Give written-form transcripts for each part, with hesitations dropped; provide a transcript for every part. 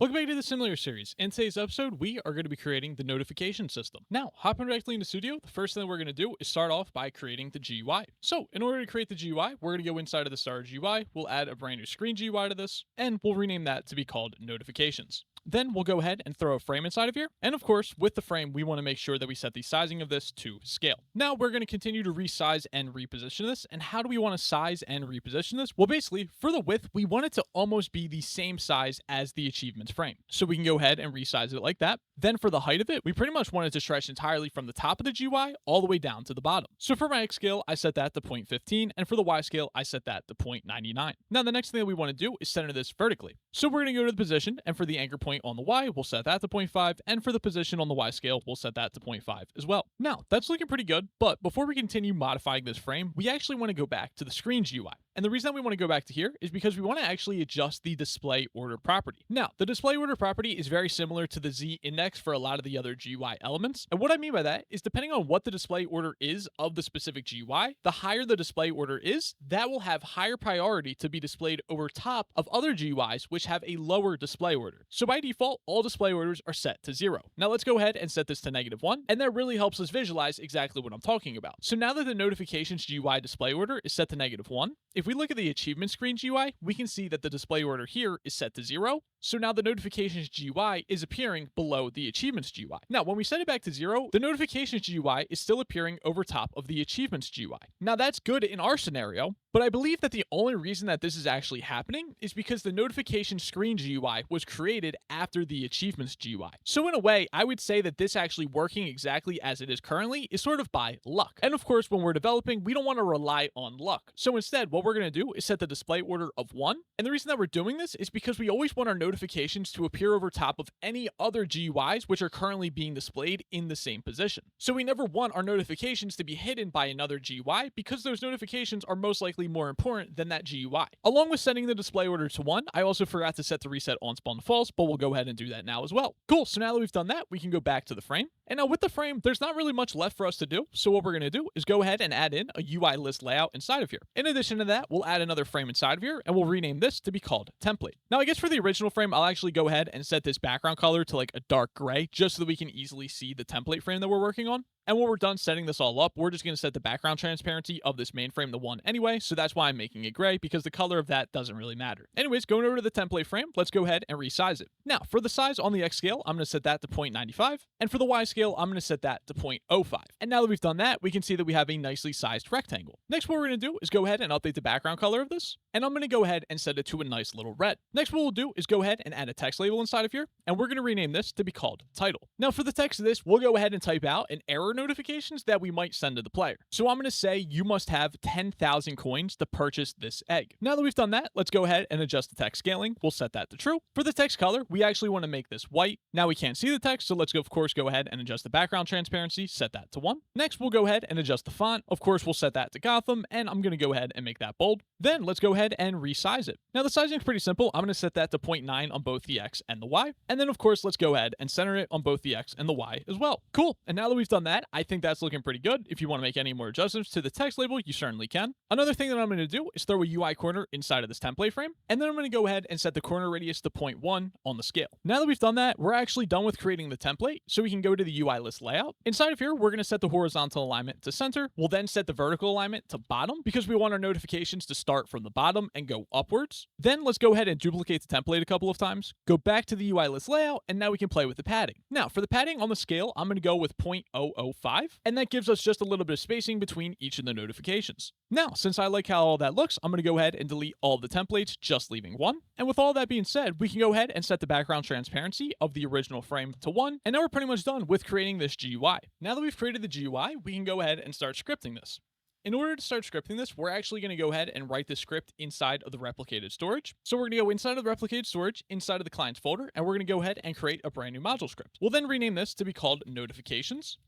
Welcome back to the Simulator series. In today's episode, we are going to be creating the notification system. Now, hopping directly into Studio, the first thing that we're going to do is start off by creating the GUI. So, in order to create the GUI, we're going to go inside of the Star GUI, we'll add a brand new screen GUI to this, and we'll rename that to be called Notifications. Then we'll go ahead and throw a frame inside of here. And of course, with the frame, we want to make sure that we set the sizing of this to scale. Now we're going to continue to resize and reposition this. And how do we want to size and reposition this? Well, basically for the width, we want it to almost be the same size as the achievements frame. So we can go ahead and resize it like that. Then for the height of it, we pretty much want it to stretch entirely from the top of the GUI all the way down to the bottom. So for my X scale, I set that to 0.15. And for the Y scale, I set that to 0.99. Now the next thing that we want to do is center this vertically. So we're going to go to the position, and for the anchor point on the Y, we'll set that to 0.5, and for the position on the Y scale, we'll set that to 0.5 as well. Now, that's looking pretty good, but before we continue modifying this frame, we actually want to go back to the screen GUI. And the reason that we want to go back to here is because we want to actually adjust the display order property. Now, the display order property is very similar to the Z index for a lot of the other GUI elements. And what I mean by that is depending on what the display order is of the specific GUI, the higher the display order is, that will have higher priority to be displayed over top of other GUIs which have a lower display order. So by default, all display orders are set to 0. Now let's go ahead and set this to -1, and that really helps us visualize exactly what I'm talking about. So now that the notifications GUI display order is set to -1, if we look at the achievement screen GUI, we can see that the display order here is set to 0. So now the notifications GUI is appearing below the achievements GUI. Now, when we set it back to 0, the notifications GUI is still appearing over top of the achievements GUI. Now that's good in our scenario, but I believe that the only reason that this is actually happening is because the notification screen GUI was created after the achievements GUI. So in a way, I would say that this actually working exactly as it is currently is sort of by luck. And of course, when we're developing, we don't want to rely on luck. So instead, what we're going to do is set the display order of 1. And the reason that we're doing this is because we always want our notifications to appear over top of any other GUIs which are currently being displayed in the same position. So we never want our notifications to be hidden by another GUI because those notifications are most likely more important than that GUI. Along with setting the display order to 1, I also forgot to set the reset on spawn to false, but we'll go ahead and do that now as well. Cool, so now that we've done that, we can go back to the frame. And now with the frame, there's not really much left for us to do. So what we're going to do is go ahead and add in a UI list layout inside of here. In addition to that, we'll add another frame inside of here, and we'll rename this to be called template. Now I guess for the original frame, I'll actually go ahead and set this background color to like a dark gray, just so that we can easily see the template frame that we're working on. And when we're done setting this all up, we're just going to set the background transparency of this main frame to 1 anyway, so that's why I'm making it gray, because the color of that doesn't really matter. Anyways, going over to the template frame, let's go ahead and resize it. Now, for the size on the X scale, I'm going to set that to 0.95, and for the Y scale, I'm going to set that to 0.05. And now that we've done that, we can see that we have a nicely sized rectangle. Next, what we're going to do is go ahead and update the background color of this, and I'm going to go ahead and set it to a nice little red. Next, what we'll do is go ahead and add a text label inside of here, and we're going to rename this to be called title. Now, for the text of this, we'll go ahead and type out an error notifications that we might send to the player. So I'm going to say you must have 10,000 coins to purchase this egg. Now that we've done that, let's go ahead and adjust the text scaling. We'll set that to true. For the text color, we actually want to make this white. Now we can't see the text, so let's of course go ahead and adjust the background transparency, set that to 1. Next, we'll go ahead and adjust the font. Of course, we'll set that to Gotham, and I'm going to go ahead and make that bold. Then let's go ahead and resize it. Now the sizing is pretty simple. I'm going to set that to 0.9 on both the X and the Y. And then of course, let's go ahead and center it on both the X and the Y as well. Cool. And now that we've done that, I think that's looking pretty good. If you want to make any more adjustments to the text label, you certainly can. Another thing that I'm going to do is throw a UI corner inside of this template frame. And then I'm going to go ahead and set the corner radius to 0.1 on the scale. Now that we've done that, we're actually done with creating the template. So we can go to the UI list layout. Inside of here, we're going to set the horizontal alignment to center. We'll then set the vertical alignment to bottom because we want our notifications to start from the bottom and go upwards. Then let's go ahead and duplicate the template a couple of times, go back to the UI list layout, and now we can play with the padding. Now for the padding on the scale, I'm going to go with 0.005, and that gives us just a little bit of spacing between each of the notifications. Now, since I like how all that looks, I'm going to go ahead and delete all the templates, just leaving 1. And with all that being said, we can go ahead and set the background transparency of the original frame to 1, and now we're pretty much done with creating this GUI. Now that we've created the GUI, we can go ahead and start scripting this. In order to start scripting this, we're actually going to go ahead and write the script inside of the replicated storage. So we're going to go inside of the replicated storage, inside of the client's folder, and we're going to go ahead and create a brand new module script. We'll then rename this to be called notifications.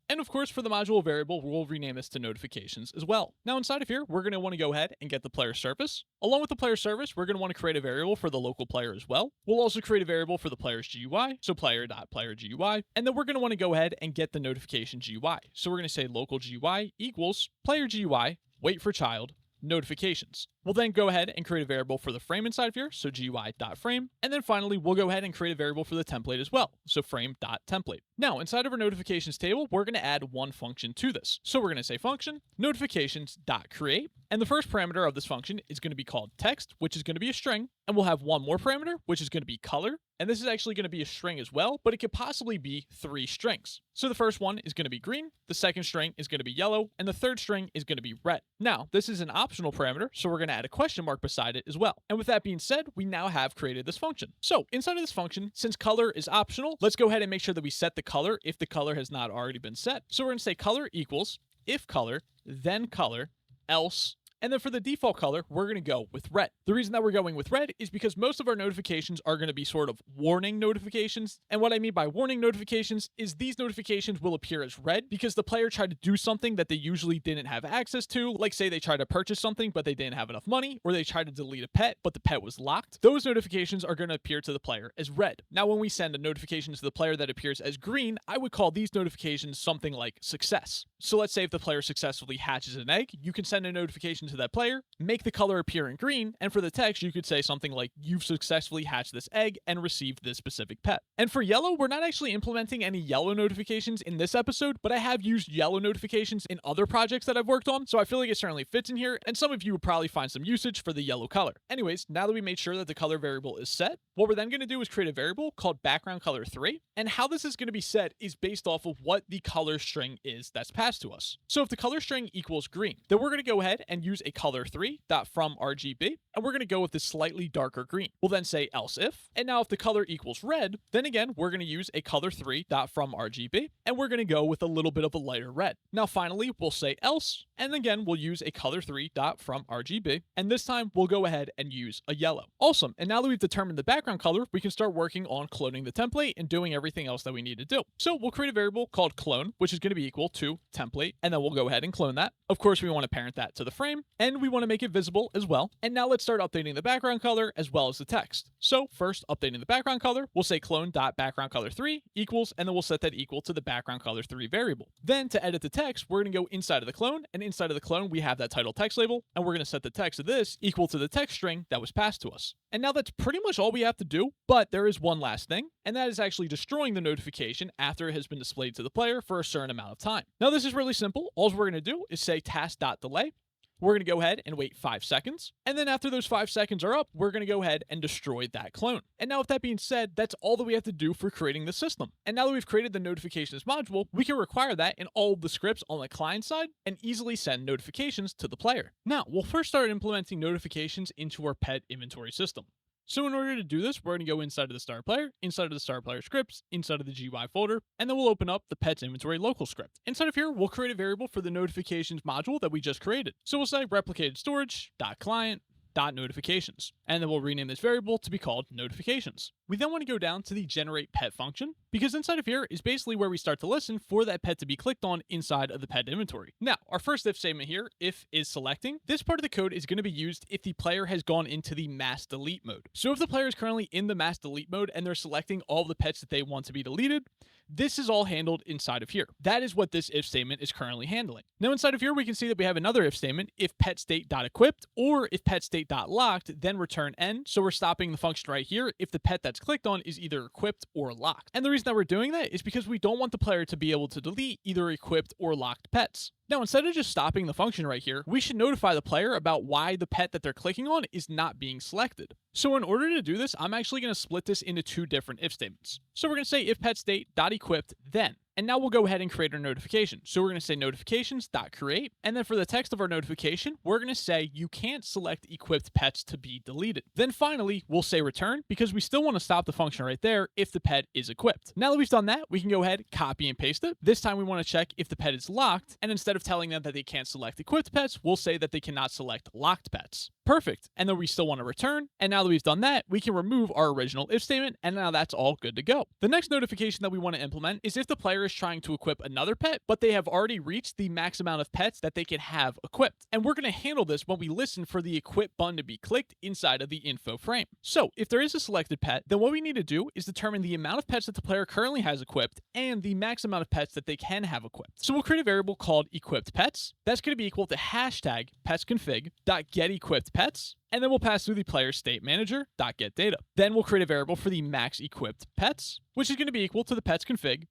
And of course, for the module variable, we'll rename this to notifications as well. Now inside of here, we're going to want to go ahead and get the player service. Along with the player service, we're going to want to create a variable for the local player as well. We'll also create a variable for the player's GUI, so player.playerGUI. And then we're going to want to go ahead and get the notification GUI. So we're going to say local GUI equals player GUI, wait for child, notifications. We'll then go ahead and create a variable for the frame inside of here, so GUI.frame. And then finally, we'll go ahead and create a variable for the template as well, so frame.template. Now, inside of our notifications table, we're going to add one function to this. So we're going to say function notifications.create. And the first parameter of this function is going to be called text, which is going to be a string. And we'll have one more parameter, which is going to be color. And this is actually going to be a string as well, but it could possibly be 3 strings. So the first one is going to be green, the second string is going to be yellow, and the third string is going to be red. Now, this is an optional parameter, so we're going to add a question mark beside it as well. And with that being said, we now have created this function. So inside of this function, since color is optional, let's go ahead and make sure that we set the color if the color has not already been set. So we're going to say color equals if color, then color, else. And then for the default color, we're going to go with red. The reason that we're going with red is because most of our notifications are going to be sort of warning notifications. And what I mean by warning notifications is these notifications will appear as red because the player tried to do something that they usually didn't have access to. Like say they tried to purchase something, but they didn't have enough money, or they tried to delete a pet, but the pet was locked. Those notifications are going to appear to the player as red. Now, when we send a notification to the player that appears as green, I would call these notifications something like success. So let's say if the player successfully hatches an egg, you can send a notification to that player, make the color appear in green, and for the text, you could say something like, you've successfully hatched this egg and received this specific pet. And for yellow, we're not actually implementing any yellow notifications in this episode, but I have used yellow notifications in other projects that I've worked on, so I feel like it certainly fits in here, and some of you would probably find some usage for the yellow color. Anyways, now that we made sure that the color variable is set, what we're then going to do is create a variable called background color 3, and how this is going to be set is based off of what the color string is that's passed to us. So if the color string equals green, then we're going to go ahead and use a color3.fromRGB, and we're going to go with this slightly darker green. We'll then say else if, and now if the color equals red, then again, we're going to use a color3.fromRGB, and we're going to go with a little bit of a lighter red. Now finally, we'll say else, and again, we'll use a color3.fromRGB, and this time we'll go ahead and use a yellow. Awesome, and now that we've determined the background color, we can start working on cloning the template and doing everything else that we need to do. So we'll create a variable called clone, which is going to be equal to template, and then we'll go ahead and clone that. Of course, we want to parent that to the frame, and we want to make it visible as well. And now let's start updating the background color as well as the text. So first, updating the background color, we'll say clone.backgroundcolor3 equals, and then we'll set that equal to the background color 3 variable. Then to edit the text, we're going to go inside of the clone, and inside of the clone, we have that title text label, and we're going to set the text of this equal to the text string that was passed to us. And now that's pretty much all we have to do, but there is one last thing, and that is actually destroying the notification after it has been displayed to the player for a certain amount of time. Now this is really simple. All we're going to do is say task.delay. We're going to go ahead and wait 5 seconds. And then after those 5 seconds are up, we're going to go ahead and destroy that clone. And now with that being said, that's all that we have to do for creating the system. And now that we've created the notifications module, we can require that in all of the scripts on the client side and easily send notifications to the player. Now, we'll first start implementing notifications into our pet inventory system. So in order to do this, we're going to go inside of the star player, inside of the star player scripts, inside of the GUI folder, and then we'll open up the pet's inventory local script. Inside of here, we'll create a variable for the notifications module that we just created. So we'll say replicated storage.client.notifications, and then we'll rename this variable to be called notifications. We then want to go down to the generate pet function, because inside of here is basically where we start to listen for that pet to be clicked on inside of the pet inventory. Now, our first if statement here, if is selecting, this part of the code is going to be used if the player has gone into the mass delete mode. So if the player is currently in the mass delete mode and they're selecting all the pets that they want to be deleted, this is all handled inside of here. That is what this if statement is currently handling. Now inside of here, we can see that we have another if statement, if pet state.equipped, or if pet state.locked, then return n. So we're stopping the function right here if the pet that's clicked on is either equipped or locked. And the reason that we're doing that is because we don't want the player to be able to delete either equipped or locked pets. Now, instead of just stopping the function right here, we should notify the player about why the pet that they're clicking on is not being selected. So in order to do this, I'm actually going to split this into 2 different if statements. So we're going to say if pet state.equipped then. And now we'll go ahead and create our notification. So we're going to say notifications.create. And then for the text of our notification, we're going to say you can't select equipped pets to be deleted. Then finally, we'll say return because we still want to stop the function right there if the pet is equipped. Now that we've done that, we can go ahead, copy and paste it. This time we want to check if the pet is locked. And instead of telling them that they can't select equipped pets, we'll say that they cannot select locked pets. Perfect. And then we still want to return. And now that we've done that, we can remove our original if statement. And now that's all good to go. The next notification that we want to implement is if the player is trying to equip another pet, but they have already reached the max amount of pets that they can have equipped. And we're going to handle this when we listen for the equip button to be clicked inside of the info frame. So if there is a selected pet, then what we need to do is determine the amount of pets that the player currently has equipped and the max amount of pets that they can have equipped. So we'll create a variable called equipped pets. That's going to be equal to hashtag petsconfig.getEquippedPets. pets, and then we'll pass through the player state manager .get data. Then we'll create a variable for the max equipped pets, which is going to be equal to the pets config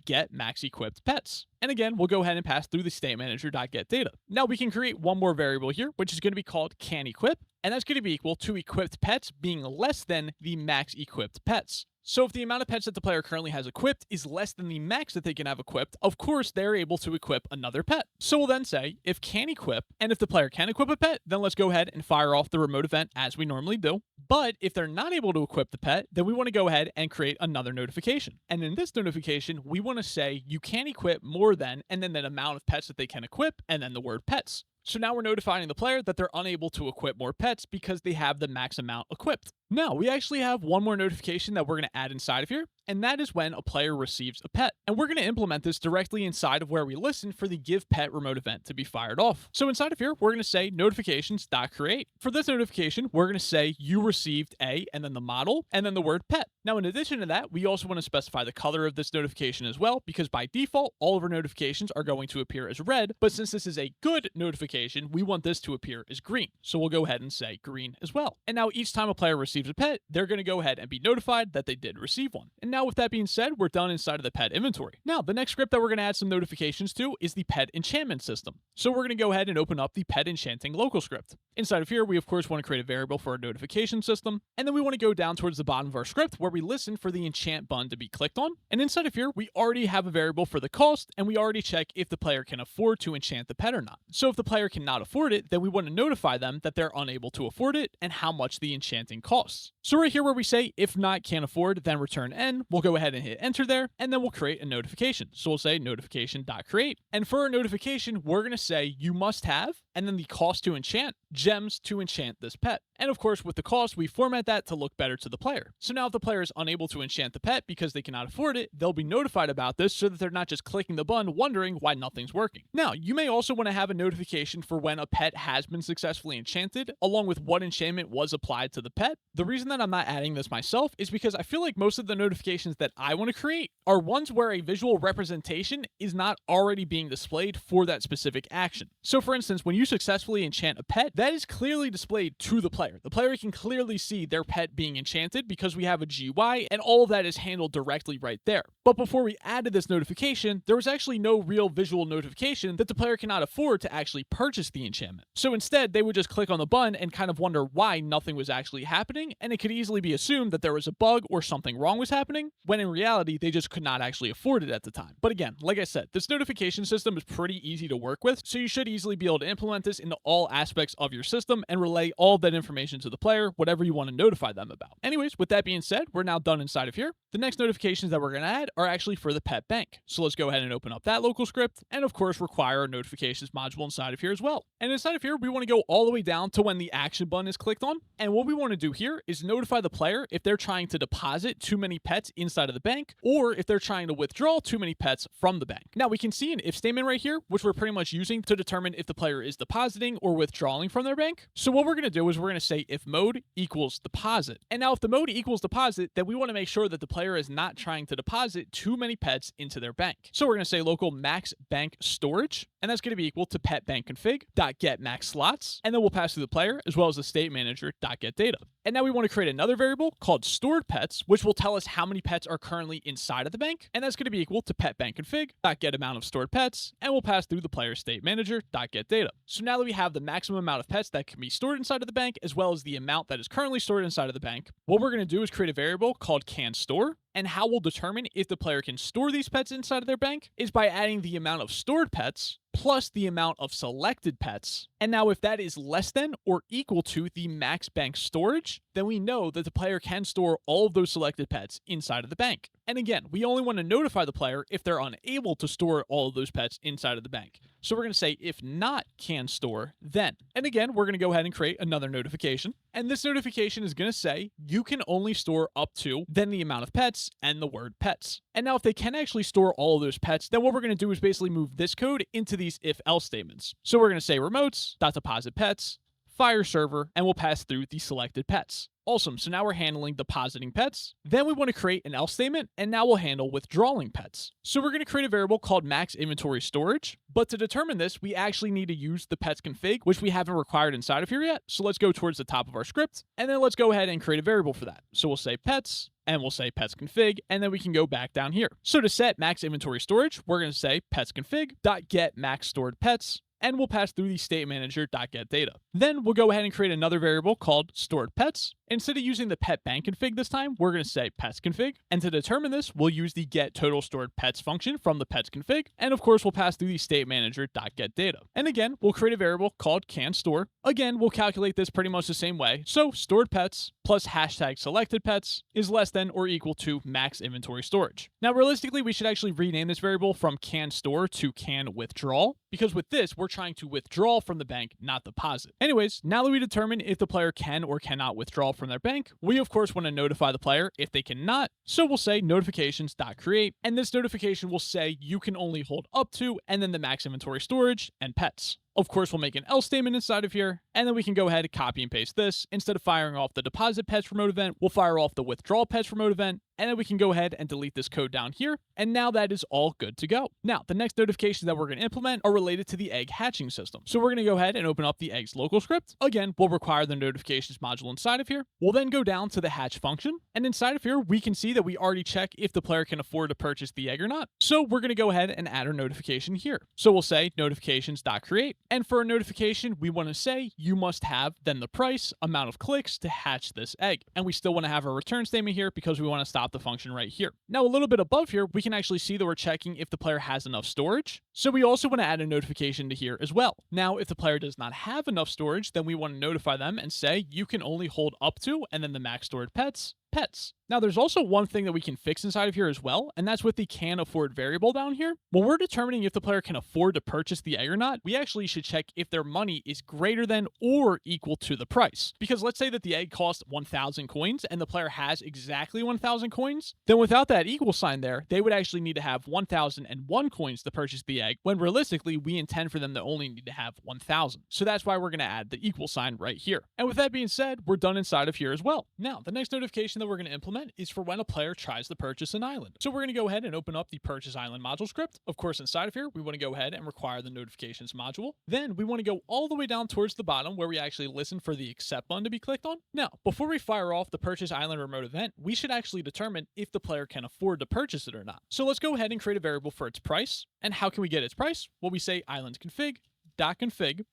.get max equipped pets. And again, we'll go ahead and pass through the state manager .get data. Now we can create one more variable here, which is going to be called can equip, and that's going to be equal to equipped pets being less than the max equipped pets. So if the amount of pets that the player currently has equipped is less than the max that they can have equipped, of course they're able to equip another pet. So we'll then say if can equip, and if the player can equip a pet, then let's go ahead and fire off the remote event as we normally do. But if they're not able to equip the pet, then we want to go ahead and create another notification. And in this notification, we want to say you can equip more than, and then that amount of pets that they can equip, and then the word pets. So now we're notifying the player that they're unable to equip more pets because they have the max amount equipped. Now, we actually have one more notification that we're going to add inside of here, and that is when a player receives a pet. And we're going to implement this directly inside of where we listen for the give pet remote event to be fired off. So inside of here, we're going to say notifications.create. For this notification, we're going to say you received a, and then the model, and then the word pet. Now, in addition to that, we also want to specify the color of this notification as well, because by default, all of our notifications are going to appear as red, but since this is a good notification, we want this to appear as green. So we'll go ahead and say green as well. And now each time a player receives a pet, they're going to go ahead and be notified that they did receive one. And now with that being said, we're done inside of the pet inventory. Now, the next script that we're going to add some notifications to is the pet enchantment system. So we're going to go ahead and open up the pet enchanting local script. Inside of here, we of course want to create a variable for our notification system. And then we want to go down towards the bottom of our script where we listen for the enchant button to be clicked on. And inside of here, we already have a variable for the cost, and we already check if the player can afford to enchant the pet or not. So if the player cannot afford it, then we want to notify them that they're unable to afford it and how much the enchanting costs. So right here where we say if not can't afford, then return N, we'll go ahead and hit enter there, and then we'll create a notification. So we'll say notification.create. And for our notification, we're going to say you must have, and then the cost to enchant, gems to enchant this pet. And of course, with the cost, we format that to look better to the player. So now if the player is unable to enchant the pet because they cannot afford it, they'll be notified about this so that they're not just clicking the button wondering why nothing's working. Now, you may also want to have a notification for when a pet has been successfully enchanted, along with what enchantment was applied to the pet. The reason that I'm not adding this myself is because I feel like most of the notifications that I want to create are ones where a visual representation is not already being displayed for that specific action. So for instance, when you successfully enchant a pet, that is clearly displayed to the player. The player can clearly see their pet being enchanted because we have a GUI, and all of that is handled directly right there. But before we added this notification, there was actually no real visual notification that the player cannot afford to actually purchase the enchantment. So instead, they would just click on the button and kind of wonder why nothing was actually happening, and it could easily be assumed that there was a bug or something wrong was happening, when in reality, they just could not actually afford it at the time. But again, like I said, this notification system is pretty easy to work with, so you should easily be able to implement this into all aspects of your system and relay all of that information to the player, whatever you want to notify them about. Anyways, with that being said, we're now done inside of here. The next notifications that we're going to add are actually for the pet bank. So let's go ahead and open up that local script, and of course require a notifications module inside of here as well. And inside of here, we want to go all the way down to when the action button is clicked on. And what we want to do here is notify the player if they're trying to deposit too many pets inside of the bank, or if they're trying to withdraw too many pets from the bank. Now we can see an if statement right here, which we're pretty much using to determine if the player is depositing or withdrawing from their bank. So what we're going to do is we're going to say if mode equals deposit. And now if the mode equals deposit, then we want to make sure that the player is not trying to deposit too many pets into their bank. So we're going to say local max bank storage, and that's going to be equal to pet bank config .get max slots, and then we'll pass through the player as well as the state manager .get data. And now we want to create another variable called stored pets, which will tell us how many pets are currently inside of the bank, and that's going to be equal to pet bank config .get amount of stored pets, and we'll pass through the player state manager .get data. So now that we have the maximum amount of pets that can be stored inside of the bank, as well as the amount that is currently stored inside of the bank, what we're going to do is create a variable called can store. And how we'll determine if the player can store these pets inside of their bank is by adding the amount of stored pets plus the amount of selected pets. And now if that is less than or equal to the max bank storage, then we know that the player can store all of those selected pets inside of the bank. And again, we only want to notify the player if they're unable to store all of those pets inside of the bank. So we're going to say if not can store, then. And again, we're going to go ahead and create another notification. And this notification is going to say you can only store up to, then the amount of pets and the word pets. And now if they can actually store all of those pets, then what we're going to do is basically move this code into these if-else statements. So we're going to say remotes.deposit pets fire server, and we'll pass through the selected pets. Awesome, so now we're handling depositing pets. Then we want to create an else statement, and now we'll handle withdrawing pets. So we're going to create a variable called max inventory storage, but to determine this, we actually need to use the pets config, which we haven't required inside of here yet. So let's go towards the top of our script, and then let's go ahead and create a variable for that. So we'll say pets, and we'll say pets config, and then we can go back down here. So to set max inventory storage, we're going to say pets config.get max stored pets, and we'll pass through the state manager.getData. Then we'll go ahead and create another variable called stored pets. Instead of using the pet bank config this time, we're going to say pets config. And to determine this, we'll use the get total stored pets function from the pets config. And of course, we'll pass through the state manager.getData. And again, we'll create a variable called canStore. Again, we'll calculate this pretty much the same way. So stored pets plus hashtag selected pets is less than or equal to max inventory storage. Now, realistically, we should actually rename this variable from canStore to canWithdraw, because with this, we're trying to withdraw from the bank, not deposit. Anyways, now that we determine if the player can or cannot withdraw from their bank, we of course want to notify the player if they cannot. So we'll say notifications.create, and this notification will say you can only hold up to, and then the max inventory storage and pets. Of course, we'll make an else statement inside of here, and then we can go ahead and copy and paste this. Instead of firing off the deposit pets remote event, we'll fire off the withdrawal pets remote event, and then we can go ahead and delete this code down here, and now that is all good to go. Now, the next notifications that we're going to implement are related to the egg hatching system. So we're going to go ahead and open up the eggs local script. Again, we'll require the notifications module inside of here. We'll then go down to the hatch function, and inside of here, we can see that we already check if the player can afford to purchase the egg or not. So we're going to go ahead and add our notification here. So we'll say notifications.create, and for a notification, we want to say you must have then the price, amount of clicks to hatch this egg. And we still want to have a return statement here because we want to stop the function right here. Now, a little bit above here, we can actually see that we're checking if the player has enough storage. So we also want to add a notification to here as well. Now, if the player does not have enough storage, then we want to notify them and say you can only hold up to, and then the max stored pets. Now, there's also one thing that we can fix inside of here as well, and that's with the can afford variable down here. When we're determining if the player can afford to purchase the egg or not, we actually should check if their money is greater than or equal to the price. Because let's say that the egg costs 1,000 coins and the player has exactly 1,000 coins, then without that equal sign there, they would actually need to have 1,001 coins to purchase the egg, when realistically, we intend for them to only need to have 1,000. So that's why we're going to add the equal sign right here. And with that being said, we're done inside of here as well. Now, the next notification that we're going to implement is for when a player tries to purchase an island. So we're going to go ahead and open up the purchase island module script. Of course, inside of here, we want to go ahead and require the notifications module. Then we want to go all the way down towards the bottom where we actually listen for the accept button to be clicked on. Now, before we fire off the purchase island remote event, we should actually determine if the player can afford to purchase it or not. So let's go ahead and create a variable for its price. And how can we get its price? Well, we say island config,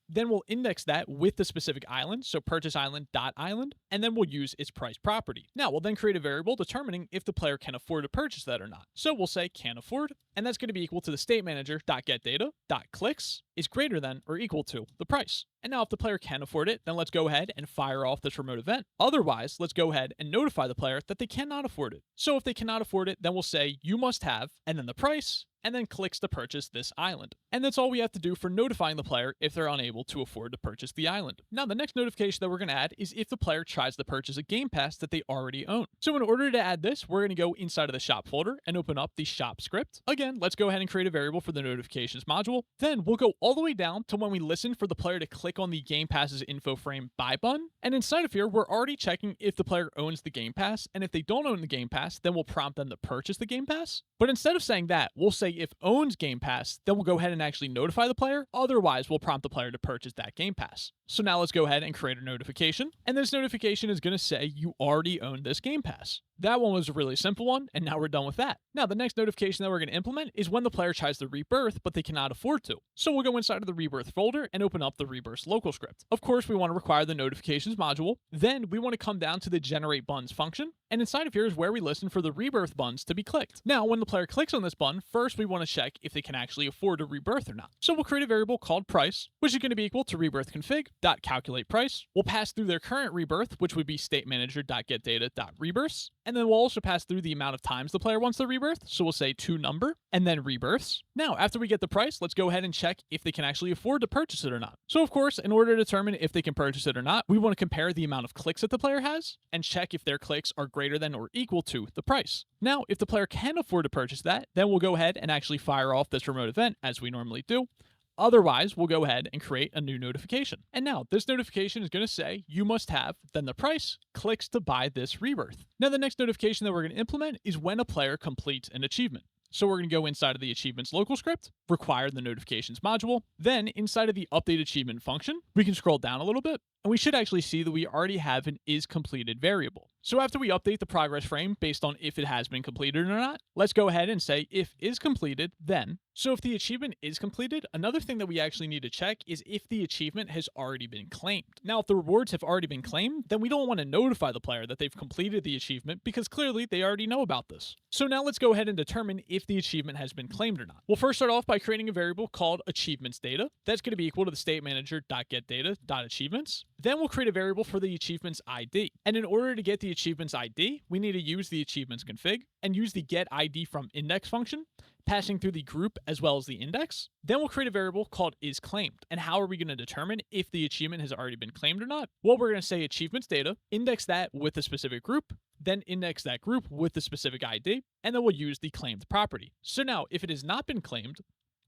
then we'll index that with the specific island, so purchase island.island, and then we'll use its price property. Now, we'll then create a variable determining if the player can afford to purchase that or not. So we'll say can afford, and that's going to be equal to the state manager.getData.clicks is greater than or equal to the price. And now if the player can afford it, then let's go ahead and fire off this remote event. Otherwise, let's go ahead and notify the player that they cannot afford it. So if they cannot afford it, then we'll say you must have, and then the price, and then clicks to purchase this island. And that's all we have to do for notifying the player if they're unable to afford to purchase the island. Now, the next notification that we're going to add is if the player tries to purchase a Gamepass that they already own. So in order to add this, we're going to go inside of the shop folder and open up the shop script. Again, let's go ahead and create a variable for the notifications module. Then we'll go all the way down to when we listen for the player to click on the Gamepass's info frame buy button. And inside of here, we're already checking if the player owns the Game Pass. And if they don't own the Game Pass, then we'll prompt them to purchase the Game Pass. But instead of saying that, we'll say if owns Game Pass, then we'll go ahead and actually notify the player. Otherwise, we'll prompt the player to purchase that Game Pass. So now let's go ahead and create a notification. And this notification is going to say you already own this Game Pass. That one was a really simple one, and now we're done with that. Now, the next notification that we're going to implement is when the player tries to rebirth, but they cannot afford to. So we'll go inside of the rebirth folder and open up the Rebirths local script. Of course, we want to require the notifications module. Then we want to come down to the generate buttons function. And inside of here is where we listen for the rebirth buttons to be clicked. Now, when the player clicks on this button, first we want to check if they can actually afford to rebirth or not. So we'll create a variable called price, which is going to be equal to rebirth config.calculate price. We'll pass through their current rebirth, which would be state manager.getData.rebirths. And then we'll also pass through the amount of times the player wants to rebirth. So we'll say to number and then rebirths. Now, after we get the price, let's go ahead and check if they can actually afford to purchase it or not. So of course, in order to determine if they can purchase it or not, we want to compare the amount of clicks that the player has and check if their clicks are greater than or equal to the price. Now, if the player can afford to purchase that, then we'll go ahead and actually fire off this remote event as we normally do. Otherwise, we'll go ahead and create a new notification. And now this notification is going to say you must have, then the price, clicks to buy this rebirth. Now the next notification that we're going to implement is when a player completes an achievement. So we're going to go inside of the achievements local script, require the notifications module. Then inside of the update achievement function, we can scroll down a little bit and we should actually see that we already have an is completed variable. So after we update the progress frame based on if it has been completed or not, let's go ahead and say if is completed, then. So if the achievement is completed, another thing that we actually need to check is if the achievement has already been claimed. Now, if the rewards have already been claimed, then we don't want to notify the player that they've completed the achievement because clearly they already know about this. So now let's go ahead and determine if the achievement has been claimed or not. We'll first start off by creating a variable called achievements data. That's going to be equal to the state manager.getData.achievements. Then we'll create a variable for the achievements ID. And in order to get the achievements ID, we need to use the achievements config and use the getID from index function, passing through the group as well as the index. Then we'll create a variable called isClaimed. And how are we going to determine if the achievement has already been claimed or not? Well, we're going to say achievements data, index that with a specific group, then index that group with the specific ID, and then we'll use the claimed property. So now, if it has not been claimed,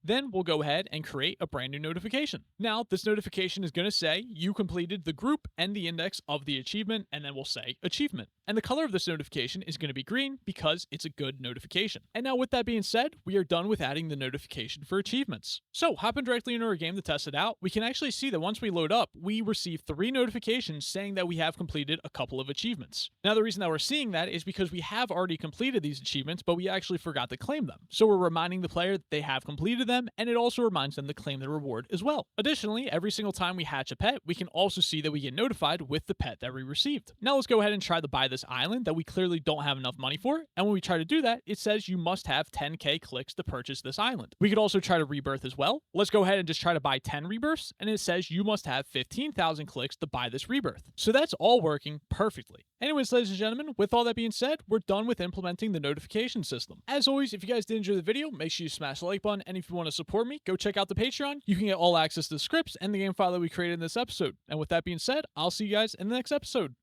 then we'll go ahead and create a brand new notification. Now, this notification is going to say you completed the group and the index of the achievement, and then we'll say achievement. And the color of this notification is going to be green because it's a good notification. And now with that being said, we are done with adding the notification for achievements. So hopping directly into our game to test it out, we can actually see that once we load up, we receive 3 notifications saying that we have completed a couple of achievements. Now, the reason that we're seeing that is because we have already completed these achievements, but we actually forgot to claim them. So we're reminding the player that they have completed them, and it also reminds them to claim the reward as well. Additionally, every single time we hatch a pet, we can also see that we get notified with the pet that we received. Now let's go ahead and try to buy this island that we clearly don't have enough money for, and when we try to do that, it says you must have 10k clicks to purchase this island. We could also try to rebirth as well. Let's go ahead and just try to buy 10 rebirths, and it says you must have 15,000 clicks to buy this rebirth. So that's all working perfectly. Anyways, ladies and gentlemen, with all that being said, we're done with implementing the notification system. As always, if you guys did enjoy the video, make sure you smash the like button, and if you want to support me, go check out the Patreon. You can get all access to the scripts and the game file that we created in this episode. And with that being said, I'll see you guys in the next episode.